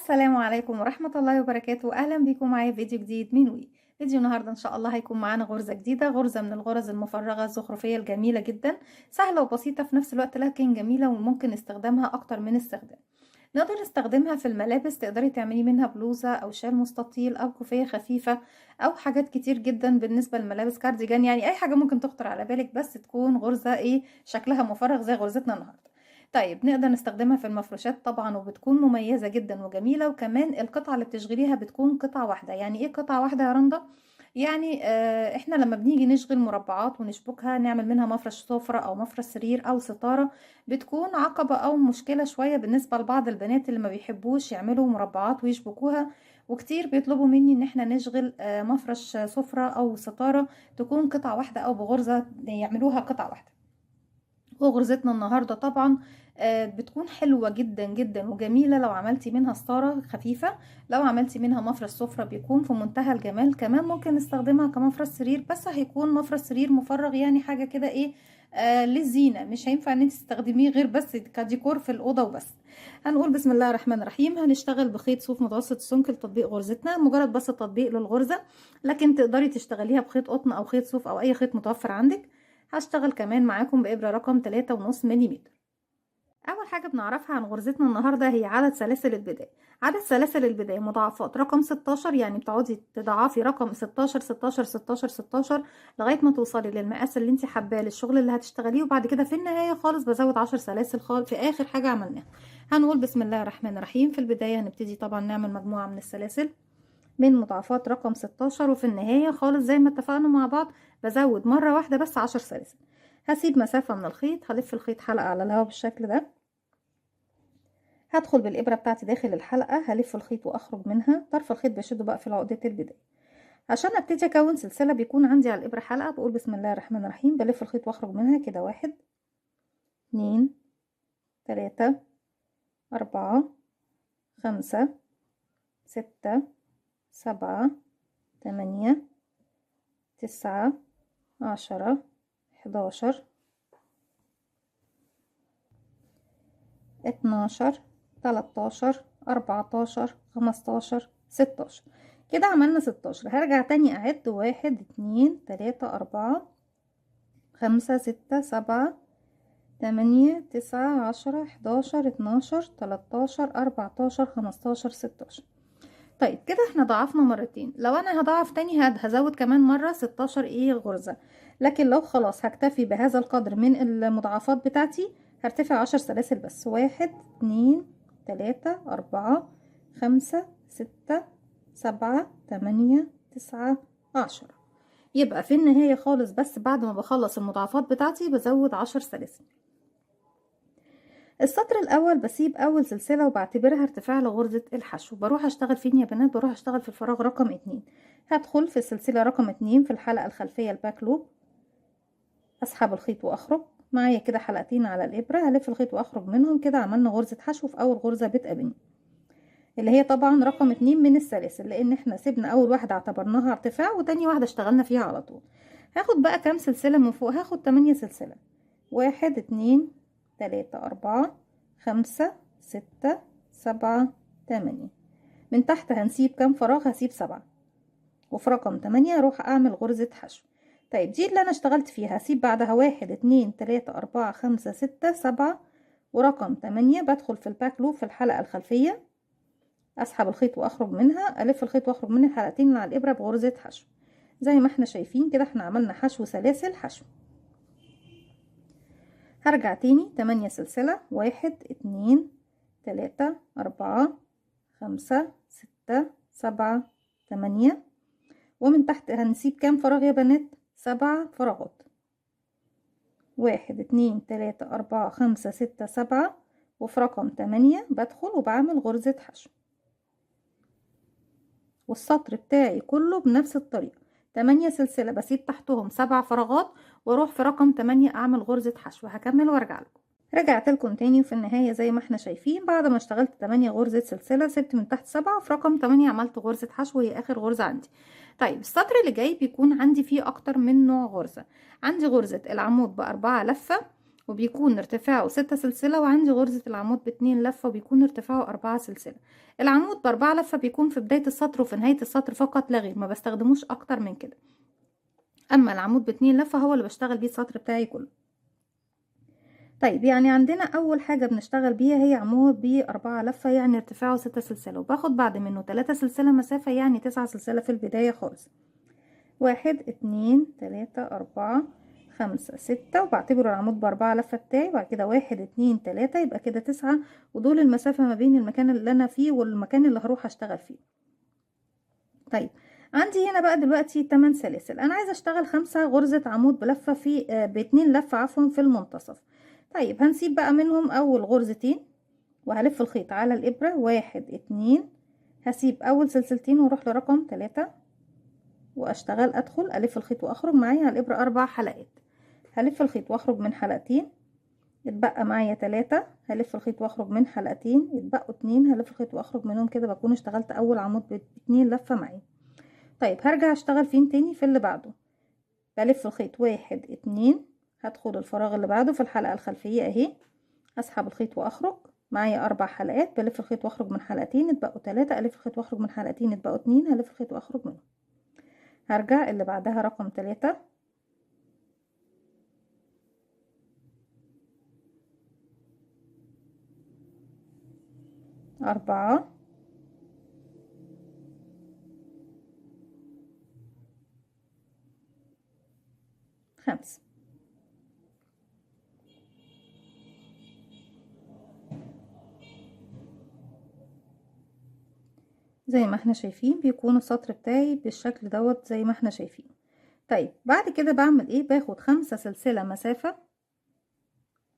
السلام عليكم ورحمة الله وبركاته. أهلا بيكم معايا في فيديو جديد من وي. فيديو النهاردة إن شاء الله هيكون معانا غرزة جديدة، غرزة من الغرز المفرغة الزخرفية الجميلة جدا، سهلة وبسيطة في نفس الوقت لكن جميلة وممكن استخدامها أكتر من استخدام. نقدر نستخدمها في الملابس، تقدري تعملي منها بلوزة أو شال مستطيل أو كوفية خفيفة أو حاجات كتير جدا. بالنسبة للملابس كارديجان، يعني أي حاجة ممكن تخطر على بالك بس تكون غرزة شكلها مفرغ زي غرزتنا النهاردة. طيب نقدر نستخدمها في المفروشات طبعا، وبتكون مميزة جدا وجميلة، وكمان القطعة اللي بتشغليها بتكون قطعة واحدة. يعني ايه قطعة واحدة يا رندا؟ يعني احنا لما بنيجي نشغل مربعات ونشبكها نعمل منها مفرش سفرة او مفرش سرير او ستارة، بتكون عقبة او مشكلة شوية بالنسبة لبعض البنات اللي ما بيحبوش يعملوا مربعات ويشبكوها، وكتير بيطلبوا مني ان احنا نشغل مفرش سفرة او ستارة تكون قطعة واحدة او بغرزة يعملوها قطعة واحدة. وغرزتنا النهاردة طبعا بتكون حلوة جدا جدا وجميلة لو عملتي منها ستارة خفيفة، لو عملتي منها مفرش سفرة بيكون في منتهى الجمال. كمان ممكن نستخدمها كمفرش سرير، بس هيكون مفرش سرير مفرغ، يعني حاجة كده للزينة، مش هينفع ان انت تستخدميه غير بس كديكور في الأوضة وبس. هنقول بسم الله الرحمن الرحيم. هنشتغل بخيط صوف متوسط السمك لتطبيق غرزتنا، مجرد بس تطبيق للغرزة، لكن تقدري تشتغليها بخيط قطن او خيط صوف او اي خيط متوفر عندك. هشتغل كمان معاكم بإبرة رقم 3.5 ملم. أول حاجة بنعرفها عن غرزتنا النهاردة هي عدد سلاسل البداية. عدد سلاسل البداية مضاعفات رقم 16، يعني بتقعدي تضاعفي رقم 16 16 16 16 لغاية ما توصلي للمقاس اللي انت حباه للشغل اللي هتشتغليه، وبعد كده في النهاية خالص بزود 10 سلاسل في آخر حاجة عملناها. هنقول بسم الله الرحمن الرحيم. في البداية هنبتدي طبعا نعمل مجموعة من السلاسل من مضاعفات رقم 16، وفي النهاية خالص زي ما اتفقنا مع بعض بزود مرة واحدة بس 10 سلاسل. هسيب مسافة من الخيط، هلف الخيط حلقة على الهواء بالشكل ده، هدخل بالإبرة بتاعتي داخل الحلقة، هلف الخيط وأخرج منها. طرف الخيط بشده بقى في عقدة البداية. عشان ابتدي أكون سلسلة بيكون عندي على الإبرة حلقة، بقول بسم الله الرحمن الرحيم، بلف الخيط وأخرج منها كده. 1 2 3 4 5 6 7 8 9 10 11 12 13 14 15 16. كده عملنا 16. هرجع تاني اعد 1 2 3 4 5 6 7 8 9 10 11 12 13 14 15 16. طيب كده احنا ضعفنا مرتين. لو انا هضعف تاني هزود كمان مرة 16 غرزة، لكن لو خلاص هكتفي بهذا القدر من المضاعفات بتاعتي هرتفع 10 سلاسل بس. 1 2 3 4 5 6 7 8 9 10. يبقى في النهاية خالص بس بعد ما بخلص المضاعفات بتاعتي بزود 10 سلاسل. السطر الاول بسيب اول سلسله وبعتبرها ارتفاع لغرزه الحشو. بروح اشتغل فين يا بنات؟ بروح اشتغل في الفراغ رقم 2. هدخل في السلسله رقم 2 في الحلقه الخلفيه الباك لوب، اسحب الخيط واخرج معايا كده حلقتين على الابره، هلف الخيط واخرج منهم. كده عملنا غرزه حشو في اول غرزه بتقابلني اللي هي طبعا رقم 2 من السلاسل، لان احنا سيبنا اول واحده اعتبرناها ارتفاع وتاني واحده اشتغلنا فيها على طول. هاخد بقى كام سلسله من فوق؟ هاخد 8 سلسله. 1 2 3 4 5 6 7 8. من تحت هنسيب كام فراغ؟ هسيب 7، وفي رقم 8 اروح اعمل غرزة حشو. طيب دي اللي انا اشتغلت فيها، هسيب بعدها 1 2 3 4 5 6 7 ورقم 8. بدخل في الباك لوب في الحلقة الخلفية، اسحب الخيط واخرج منها، الف الخيط واخرج من الحلقتين اللي على الابرة بغرزة حشو. زي ما احنا شايفين كده احنا عملنا حشو سلاسل حشو. هرجع تاني 8 سلسلة. 1 2 3 4 5 6 7 8. ومن تحت هنسيب كام فراغ يا بنات؟ 7 فراغات. 1 2 3 4 5 6 7، وفي رقم 8 بدخل وبعمل غرزة حشو. والسطر بتاعي كله بنفس الطريقة، 8 سلسلة بسيب تحتهم 7 فراغات، واروح في رقم 8 اعمل غرزة حشو. هكمل وارجع لكم. رجعت لكم تاني، وفي النهاية زي ما احنا شايفين بعد ما اشتغلت 8 غرزة سلسلة سبت من تحت 7، وفي رقم 8 عملت غرزة حشو وهي اخر غرزة عندي. طيب السطر اللي جاي بيكون عندي فيه اكتر من نوع غرزة. عندي غرزة العمود ب4 لفة، وبيكون ارتفاعه 6 سلسلة، وعندي غرزة العمود ب2 لفة وبيكون ارتفاعه 4 سلسلة. العمود ب4 لفة بيكون في بداية السطر وفي نهاية السطر فقط لا غير، ما بستخدموش اكتر من كده. اما العمود ب2 لفة هو اللي بشتغل بيه السطر بتاعي كله. طيب يعني عندنا اول حاجة بنشتغل بيها هي عمود ب4 لفة، يعني ارتفاعه 6 سلسلة، وباخد بعد منه 3 سلسلة مسافة، يعني 9 سلسلة في البداية خالص. 1 2 3 4 5 6، وبعتبر العمود ب4 لفة بتاعي. بعد كده 1 2 3، يبقى كده 9، ودول المسافة ما بين المكان اللي انا فيه والمكان اللي هروح اشتغل فيه. طيب عندي هنا بقى دلوقتي 8 سلاسل، انا عايزة اشتغل 5 غرزة عمود بلفة في ب2 لفة عفوا في المنتصف. طيب هنسيب بقى منهم اول غرزتين، وهلف الخيط على الابرة 1 2، هسيب اول سلسلتين واروح لرقم 3 واشتغل، ادخل الف الخيط واخرج، معايا على الابرة 4 حلقات. هلف الخيط واخرج من حلقتين، يتبقى معايا 3، هلف الخيط واخرج من حلقتين، يتبقوا 2، هلف الخيط واخرج منهم، كده بكون اشتغلت اول عمود ب2 لفة معايا. طيب هرجع اشتغل فين تاني؟ في اللي بعده. بلف الخيط 1 2، هدخل الفراغ اللي بعده في الحلقة الخلفية اهي، اسحب الخيط واخرج، معايا 4 حلقات، بلف الخيط واخرج من حلقتين، يتبقوا 3، الف الخيط واخرج من حلقتين، يتبقوا 2، هلف الخيط واخرج منهم. هرجع اللي بعدها رقم 3، 4، 5. زي ما احنا شايفين بيكون السطر بتاعي بالشكل دوت زي ما احنا شايفين. طيب بعد كده بعمل ايه؟ باخد 5 سلسلة مسافة،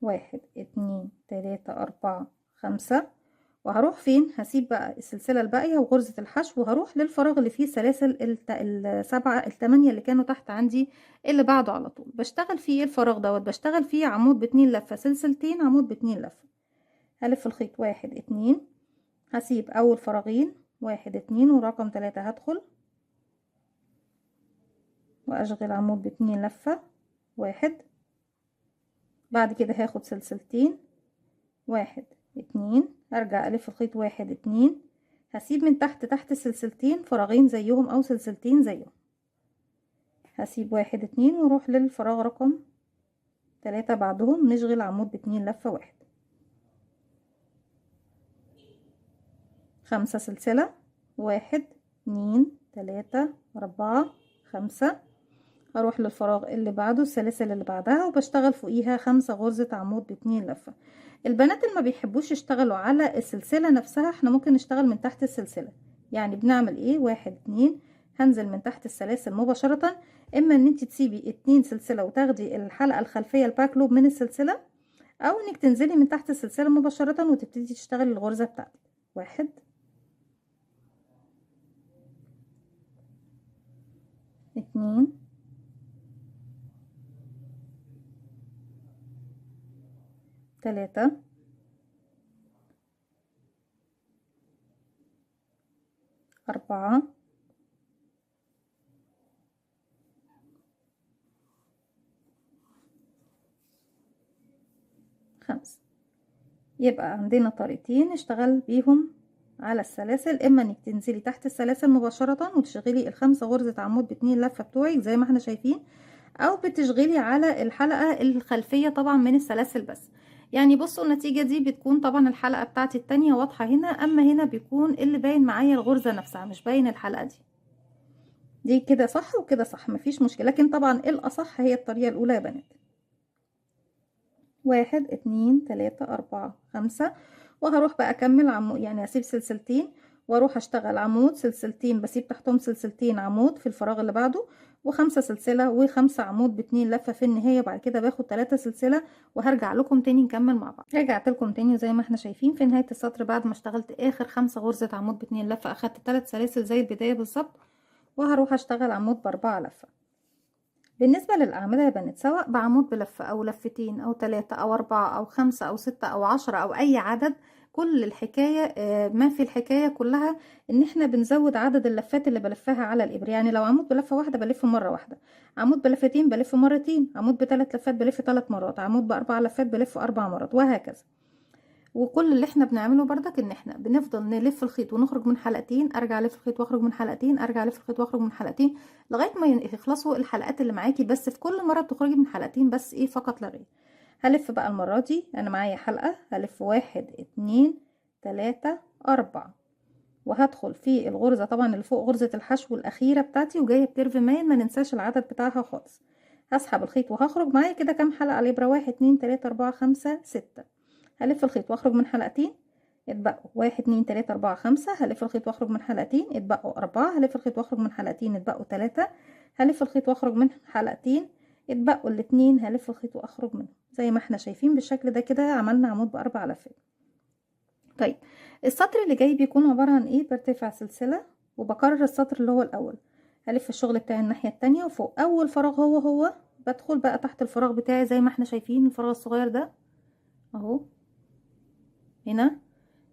1 2 3 4 5، وهروح فين؟ هسيب بقى السلسلة الباقية وغرزة الحشو، وهروح للفراغ اللي فيه السلاسل السبعة التمانية اللي كانوا تحت عندي، اللي بعده على طول بشتغل فيه. الفراغ دوت بشتغل فيه عمود ب2 لفة، سلسلتين عمود ب2 لفة. هلف الخيط 1 2، هسيب اول فراغين 1 2 ورقم 3، هدخل واشغل عمود ب2 لفة 1. بعد كده هاخد سلسلتين 1 2، ارجع الف الخيط 1 2، هسيب من تحت السلسلتين فراغين زيهم او سلسلتين زيهم، هسيب 1 2 واروح للفراغ رقم 3 بعدهم، نشغل عمود ب2 لفة 1. 5 سلسلة، 1 2 3 4 5، هروح للفراغ اللي بعده السلاسل اللي بعدها وبشتغل فوقيها 5 غرزة عمود ب2 لفة. البنات اللي ما بيحبوش يشتغلوا على السلسلة نفسها، احنا ممكن نشتغل من تحت السلسلة. يعني بنعمل ايه؟ 1 2، هنزل من تحت السلاسل مباشرة، اما ان انت تسيبي 2 سلسلة وتاخدي الحلقة الخلفية الباك لوب من السلسلة، او انك تنزلي من تحت السلسلة مباشرة وتبتدي تشتغلي الغرزة بتاعتك. 1 2 3 4 5. يبقى عندنا طريقتين نشتغل بيهم على السلاسل، اما انك تنزلي تحت السلاسل مباشرة وتشغلي ال5 غرزة عمود ب2 لفة بتوعك زي ما احنا شايفين، او بتشغلي على الحلقة الخلفية طبعا من السلاسل بس. يعني بصوا النتيجة دي بتكون طبعا الحلقة بتاعتي التانية واضحة هنا، اما هنا بيكون اللي باين معايا الغرزة نفسها مش باين الحلقة دي كده صح وكده صح، مفيش مشكلة، لكن طبعا الاصح هي الطريقة الاولى يا بنات. 1 2 3 4 5، وهروح بقى اكمل يعني هسيب سلسلتين واروح اشتغل عمود، سلسلتين بسيب تحتهم سلسلتين عمود في الفراغ اللي بعده، و5 سلسلة و5 عمود ب2 لفة في النهاية. بعد كده باخد 3 سلسلة وهرجع لكم تاني نكمل مع بعض. رجعت لكم تاني زي ما احنا شايفين في نهاية السطر بعد ما اشتغلت اخر 5 غرزة عمود ب2 لفة، اخدت 3 سلاسل زي البداية بالظبط، وهروح اشتغل عمود ب4 لفة. بالنسبة للأعمدة يا بنات، سواء بعمود بلفة أو لفتين أو 3 أو 4 أو 5 أو 6 أو 10 أو أي عدد، كل الحكاية ما في الحكاية كلها ان احنا بنزود عدد اللفات اللي بلفها على الابره. يعني لو عمود بلفة واحدة بلف مرة واحدة، عمود بلفتين بلف مرتين، عمود بثلاث لفات بلف 3 مرات، عمود باربع لفات بلف 4 مرات، وهكذا. وكل اللي احنا بنعمله بردك ان احنا بنفضل نلف الخيط ونخرج من حلقتين، ارجع الف الخيط واخرج من حلقتين، ارجع الف الخيط واخرج من حلقتين، لغايه ما يخلصوا الحلقات اللي معاكي. بس في كل مره بتخرجي من حلقتين بس، ايه فقط لا غير. هلف بقى المره دي انا معايا حلقه، هلف 1 2 3 4، وهدخل في الغرزه طبعا اللي فوق غرزه الحشو الاخيره بتاعتي، وجايه بكيرف مايل، ما ننساش العدد بتاعها خالص. هسحب الخيط وهخرج معايا كده كام حلقه على الابره؟ 1 2 3 4 5 6. هلف الخيط واخرج من حلقتين، اتبقوا 1 2 3 4 5. هلف الخيط واخرج من حلقتين، اتبقوا 4. هلف الخيط واخرج من حلقتين، اتبقوا 3. هلف الخيط واخرج من حلقتين، اتبقوا الاتنين. هلف الخيط واخرج منهم زي ما احنا شايفين بالشكل ده. كده عملنا عمود باربع لفات. طيب السطر اللي جاي بيكون عبارة عن ايه؟ برتفع سلسلة وبكرر السطر اللي هو الاول، هلف الشغل بتاعي الناحية التانية، وفوق اول فراغ هو بدخل بقى تحت الفراغ بتاعي زي ما احنا شايفين الفراغ الصغير ده اهو. هنا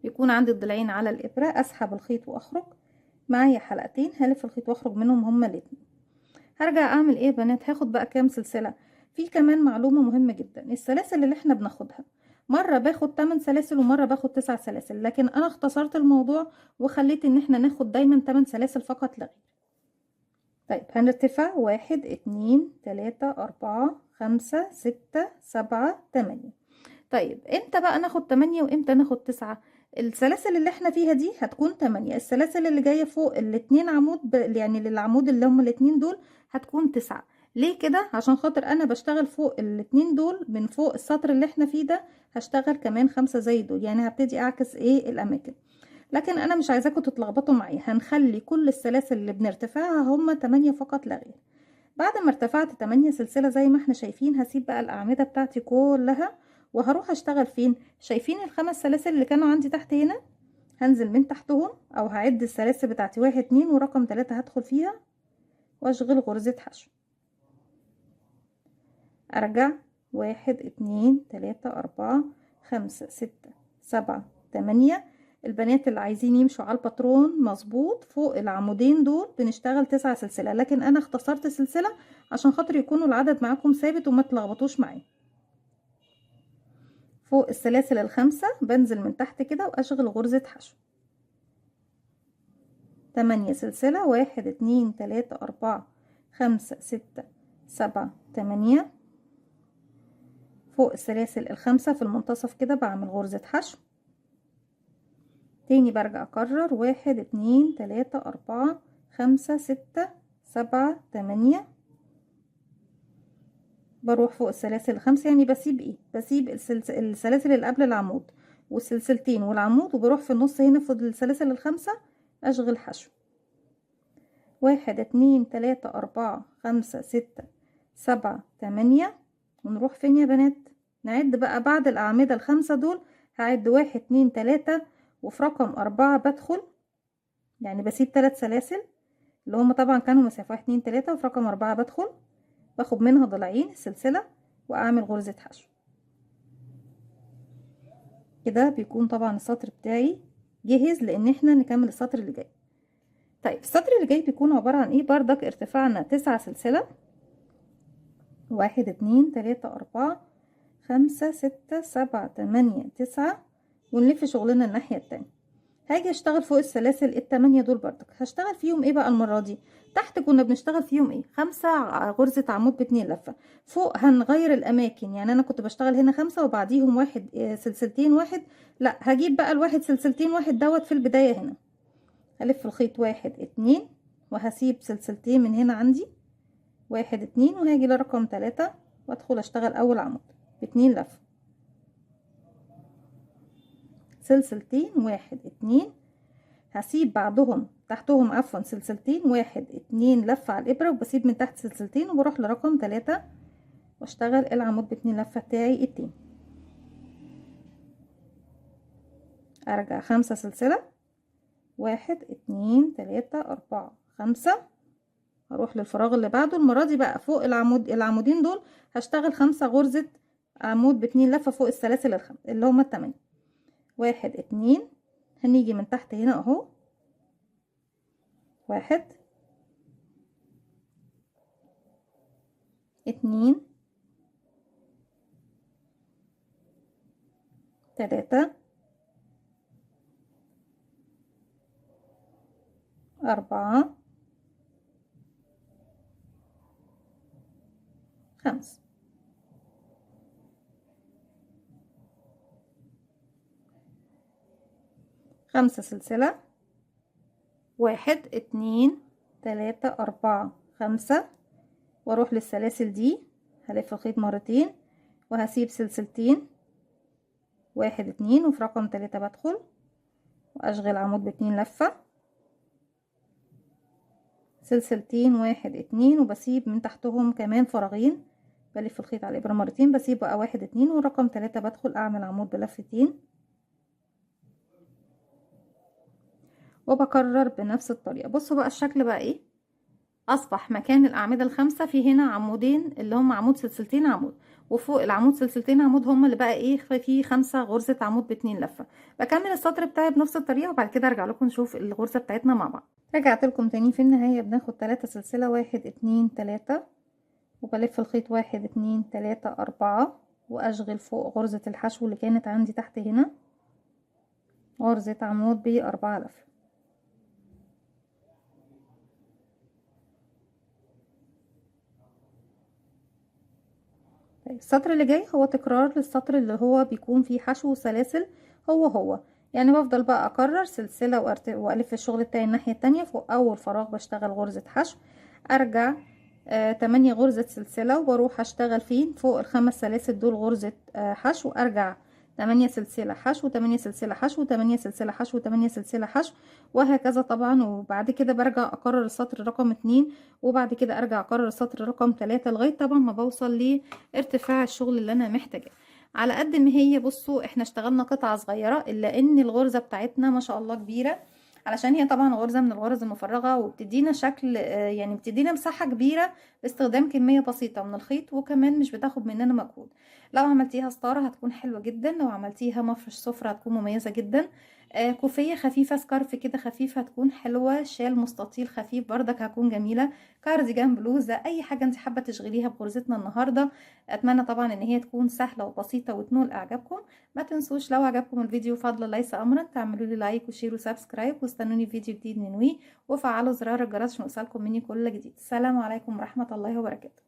بيكون عندي الضلعين على الابرة، اسحب الخيط واخرج معايا حلقتين، هلف الخيط واخرج منهم هما الاتنين. هرجع اعمل ايه يا بنات؟ هاخد بقى كام سلسلة. في كمان معلومة مهمة جدا، السلاسل اللي احنا بناخدها مرة باخد 8 سلاسل ومرة باخد 9 سلاسل، لكن انا اختصرت الموضوع وخليت ان احنا ناخد دايما 8 سلاسل فقط لا غير. طيب هنرتفع 1 2 3 4 5 6 7 8. طيب امتى بقى ناخد 8 وامتى ناخد 9؟ السلاسل اللي احنا فيها دي هتكون 8، السلاسل اللي جايه فوق الاتنين عمود يعني للعمود اللي هم الاتنين دول هتكون 9. ليه كده؟ عشان خاطر انا بشتغل فوق الاتنين دول من فوق السطر اللي احنا فيه ده، هشتغل كمان 5 زي دول، يعني هبتدي اعكس ايه الاماكن. لكن انا مش عايزاكم تتلخبطوا معايا، هنخلي كل السلاسل اللي بنرتفعها هم 8 فقط لا غير. بعد ما ارتفعت 8 سلسلة زي ما احنا شايفين، هسيب بقى الأعمدة بتاعتي كلها وهروح اشتغل فين؟ شايفين الخمس سلاسل اللي كانوا عندي تحت هنا؟ هنزل من تحتهم او هعد السلاسل بتاعتي 1 2 ورقم 3 هدخل فيها واشغل غرزة حشو. ارجع 1 2 3 4 5 6 7 8. البنات اللي عايزين يمشوا على الباترون مظبوط فوق العمودين دول بنشتغل 9 سلسلة، لكن انا اختصرت سلسلة عشان خاطر يكونوا العدد معاكم ثابت وما تلخبطوش معايا. فوق السلاسل الخمسة بنزل من تحت كده واشغل غرزة حشو. 8 سلسلة، 1 2 3 4 5 6 7 8. فوق السلاسل الخمسة في المنتصف كده بعمل غرزة حشو. تاني برجع اكرر 1 2 3 4 5 6 7 8. بروح فوق السلاسل الخمسة، يعني بسيب ايه؟ بسيب السلاسل اللي قبل العمود والسلسلتين والعمود، وبروح في النص هنا في السلاسل الخمسة اشغل حشو. 1 2 3 4 5 6 7 8. ونروح فين يا بنات؟ نعد بقى بعد الأعمدة الخمسة دول. هعد 1 2 3 وفي رقم 4 بدخل، يعني بسيب 3 سلاسل اللي هما طبعا كانوا مسافة 1 2 3، وفي رقم 4 بدخل باخد منها ضلعين السلسلة واعمل غرزة حشو. كده بيكون طبعا السطر بتاعي جاهز لان احنا نكمل السطر اللي جاي. طيب السطر اللي جاي بيكون عبارة عن ايه؟ بردك ارتفاعنا 9 سلسلة، 1 2 3 4 5 6 7 8 9، ونلف شغلنا الناحية التانية. هاجي اشتغل فوق السلاسل التمانية دول بردك، هشتغل فيهم ايه بقى المرة دي؟ تحت كنا بنشتغل فيهم ايه؟ 5 غرزة عمود ب2 لفة. فوق هنغير الاماكن، يعني انا كنت بشتغل هنا 5 وبعديهم واحد سلسلتين واحد، لا هجيب بقى الواحد سلسلتين واحد دوت في البداية هنا. هلف الخيط 1 2 وهسيب سلسلتين من هنا عندي 1 2، وهاجي لرقم 3 وادخل اشتغل اول عمود ب2 لفة، سلسلتين 1 2. هسيب بعدهم تحتهم عفوا سلسلتين 1 2 لفة على الابرة، وبسيب من تحت سلسلتين وبروح لرقم 3 واشتغل العمود ب2 لفة بتاعي التاني. ارجع 5 سلسلة، 1 2 3 4 5. هروح للفراغ اللي بعده. المرة دي بقى فوق العمودين دول هشتغل 5 غرزة عمود ب2 لفة فوق السلاسل اللي هما 8. 1 2. هنيجي من تحت هنا اهو 1 2 3 4 5. خمسة سلسلة، 1 2 3 4 5، واروح للسلاسل دي هلف الخيط مرتين وهسيب سلسلتين 1 2، وفي رقم 3 بدخل واشغل عمود ب2 لفة، سلسلتين 1 2، وبسيب من تحتهم كمان فراغين، بلف الخيط على الابرة مرتين، بسيب بقى 1 2، ورقم 3 بدخل اعمل عمود بلفتين، وبكرر بنفس الطريقة. بصوا بقى الشكل بقى ايه، اصبح مكان الاعمدة الخمسة في هنا عمودين اللي هم عمود سلسلتين عمود، وفوق العمود سلسلتين عمود هم اللي بقى ايه في 5 غرزة عمود ب2 لفة. بكمل السطر بتاعي بنفس الطريقة، وبعد كده ارجع لكم نشوف الغرزة بتاعتنا مع بعض. رجعت لكم تاني في النهاية، بناخد 3 سلسلة 1 2 3، وبلف الخيط 1 2 3 4، واشغل فوق غرزة الحشو اللي كانت عندي تحت هنا غرزة عمود ب4 لفة. طيب السطر اللي جاي هو تكرار للسطر اللي هو بيكون فيه حشو وسلاسل، هو يعني بفضل بقى اكرر سلسلة والف الشغل بتاعي الناحية التانية. فوق اول فراغ بشتغل غرزة حشو، ارجع 8 غرزة سلسلة، وبروح اشتغل فين فوق ال5 سلاسل دول غرزة حشو، ارجع 8 سلسلة حشو 8 سلسلة حشو 8 سلسلة حشو 8 سلسلة حشو، وهكذا طبعا. وبعد كده برجع اكرر السطر رقم 2، وبعد كده ارجع اكرر السطر رقم 3 لغاية طبعا ما بوصل لارتفاع الشغل اللي انا محتاجاه. على قد ما هي بصوا احنا اشتغلنا قطعة صغيرة، الا ان الغرزة بتاعتنا ما شاء الله كبيرة، علشان هي طبعا غرزة من الغرز المفرغة، وبتدينا شكل يعني بتدينا مساحة كبيرة باستخدام كمية بسيطة من الخيط، وكمان مش بتاخد مننا مجهود. لو عملتيها ستارة هتكون حلوة جدا، لو عملتيها مفرش سفرة هتكون مميزة جدا، كوفية خفيفة سكارف كده خفيف هتكون حلوة، شال مستطيل خفيف بردك هتكون جميلة، كارديجان بلوزة، اي حاجة انت حابة تشغليها بغرزتنا النهاردة. اتمنى طبعا ان هي تكون سهلة وبسيطة وتنول اعجابكم. ما تنسوش لو عجبكم الفيديو فضلا ليس امرا تعملوا لي لايك وشير وسبسكرايب، واستنوني في فيديو جديد من وي، وفعلوا زرار الجرس عشان يوصلكم مني كل جديد. السلام عليكم ورحمة الله وبركاته.